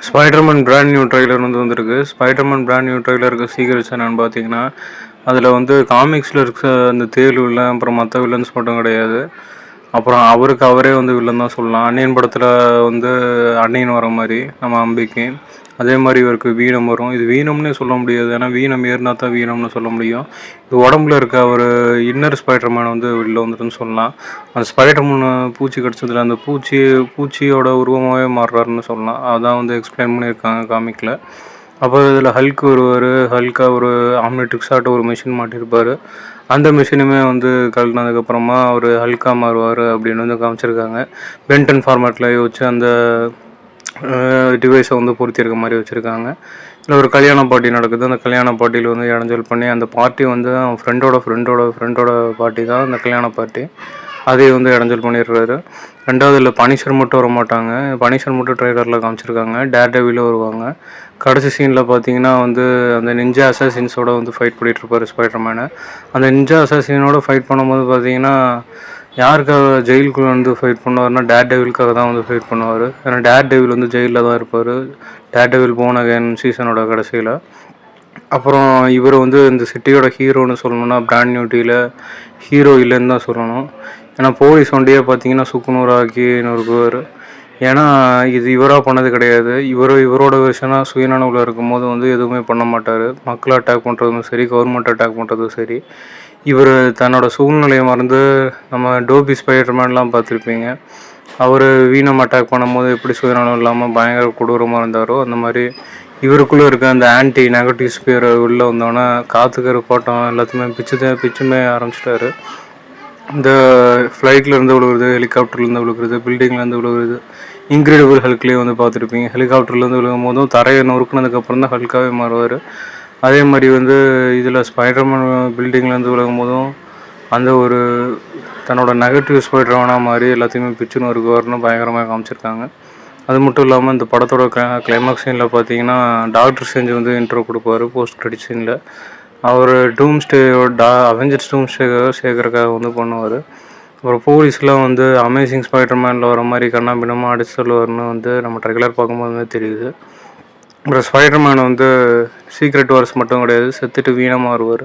Spiderman brand new trailer வந்திருக்கு. Spiderman brand new ட்ரெய்லருக்கு secrets என்னன்னு பார்த்தீங்கன்னா, அதில் வந்து காமிக்ஸில் இருக்க அந்த தேள் வில்லன், அப்புறம் மற்ற வில்லன்ஸ் மட்டும் கிடையாது. அப்புறம் அவருக்கு அவரே வந்து வில்லன் தான் சொல்லலாம். அன்னியன் படத்தில் வந்து அன்னியன் வர மாதிரி நம்ம அம்பிக்கு, அதே மாதிரி இவருக்கு வீனம் வரும். இது வீனம்னே சொல்ல முடியாது, ஏன்னா வீனம் ஏறினா தான் வீனம்னு சொல்ல முடியும். இது உடம்புல இருக்க ஒரு இன்னர் ஸ்பைடர்மேன் வந்து வெளில வந்துட்டுன்னு சொல்லலாம். அந்த ஸ்பைடர்மேன் பூச்சி கடிச்சதில் அந்த பூச்சியோட உருவமாகவே மாறுறாருன்னு சொல்லலாம். அதான் வந்து எக்ஸ்பிளைன் பண்ணியிருக்காங்க காமிக்கில். அப்போ இதில் ஹல்க் வருவார். ஹல்காக ஒரு ஆம்னிட்ரிக்ஸ் ஆட்ட ஒரு மிஷின் மாட்டியிருப்பார். அந்த மிஷினுமே வந்து கழட்டினதுக்கப்புறமா அவர் ஹல்காக மாறுவார் அப்படின்னு வந்து காமிச்சிருக்காங்க. பென்டன் ஃபார்மேட்டில் வச்சு அந்த டிவைஸை வந்து பொருத்தியிருக்க மாதிரி வச்சுருக்காங்க. இல்லை ஒரு கல்யாண பார்ட்டி நடக்குது. அந்த கல்யாண பார்ட்டியில் வந்து இடைஞ்சல் பண்ணி அந்த பார்ட்டி வந்து அவன் ஃப்ரெண்டோட பார்ட்டி தான் அந்த கல்யாண பார்ட்டி. அதே வந்து இடைஞ்சல் பண்ணிடுறாரு. ரெண்டாவது இல்லை பனிஷர் மட்டும் வர மாட்டாங்க. பனிஷர் மட்டும் ட்ரெய்லரில் காமிச்சிருக்காங்க. டேர் டெவிலும் வருவாங்க. கடைசி சீனில் பார்த்தீங்கன்னா வந்து அந்த நிஞ்சா அசாசின்ஸோட வந்து ஃபைட் பண்ணிகிட்ருப்பார் ஸ்பைடர்மேனை. அந்த நிஞ்சா அசாசினோட ஃபைட் பண்ணும்போது பார்த்தீங்கன்னா யாருக்காக ஜெயிலுக்குள்ளே வந்து ஃபைட் பண்ணுவார்னா டேர் டெவிலுக்காக தான் வந்து ஃபைட் பண்ணுவார். ஏன்னா டேர் டெவில் வந்து ஜெயிலில் தான் இருப்பார். டேர் டெவில் போன் அகைன் சீசனோட கடைசியில். அப்புறம் இவர் வந்து இந்த சிட்டியோட ஹீரோன்னு சொல்லணும்னா பிராண்ட் நியூட்டியில் ஹீரோ இல்லைன்னு தான் சொல்லணும். ஏன்னா போலீஸ் வண்டியே பார்த்தீங்கன்னா சுக்குநூறாக்கி நொறுக்குவார். ஏன்னா இது இவராக பண்ணது கிடையாது. இவரோட விஷயம்னா சுயநனவில் இருக்கும்போது வந்து எதுவுமே பண்ண மாட்டார். மக்களை அட்டாக் பண்ணுறதும் சரி, கவர்மெண்ட் அட்டாக் பண்ணுறதும் சரி. இவர் தன்னோட சூழ்நிலையை மறந்து நம்ம டோபி ஸ்பைடர்மேன்லாம் பார்த்துருப்பீங்க. அவர் வீனம் அட்டாக் பண்ணும்போது எப்படி சுயநலம் இல்லாமல் பயங்கர கொடூரமாக இருந்தாரோ, அந்த மாதிரி இவருக்குள்ளே இருக்க அந்த ஆன்டி நெகட்டிவ் ஸ்பியர் உள்ளே வந்தோன்னே காற்றுக்கிற கோட்டம் எல்லாத்தையுமே பிச்சுமே ஆரம்பிச்சிட்டாரு. இந்த ஃப்ளைட்லேருந்து விழுகுறது, ஹெலிகாப்டர்லேருந்து விழுகுறது, பில்டிங்லேருந்து விழுகுறது. இன்க்ரெடிபிள் ஹல்க்லேயே வந்து பார்த்துருப்பீங்க. ஹெலிகாப்டர்லேருந்து விழுகும் போதும் தரையை நொறுக்குனதுக்கப்புறம் தான் ஹல்காகவே மாறுவார். அதே மாதிரி வந்து இதில் ஸ்பைடர்மேன் பில்டிங்லேருந்து விழுகும் போதும் அந்த ஒரு தன்னோட நெகட்டிவ் ஸ்பைடர்மேனாக மாதிரி எல்லாத்தையுமே பிச்சுன்னு இருக்குவார்னு பயங்கரமாக காமிச்சிருக்காங்க. அது மட்டும் இல்லாமல் இந்த படத்தோட கிளைமாக்ஸ் சீனில் பார்த்தீங்கன்னா டாக்டர் ஸ்ட்ரேஞ்ச் வந்து இன்ட்ரோ கொடுப்பாரு போஸ்ட் கிரெடிட் சீனில். அவர் அவெஞ்சர்ஸ் டூம்ஸ்டேக்காக சேர்க்கறக்காக வந்து பண்ணுவார். அப்புறம் போலீஸ்லாம் வந்து அமேசிங் ஸ்பைடர்மேனில் வர மாதிரி கண்ணாபின்னமாக அடிச்சு சொல்லுவார்னு வந்து நம்ம ட்ரெய்லர் பார்க்கும்போது தெரியுது. அப்புறம் ஸ்பைடர்மேன் வந்து சீக்ரெட் வார்ஸ் மட்டும் கிடையாது, செத்துட்டு வீணமாக வருவார்.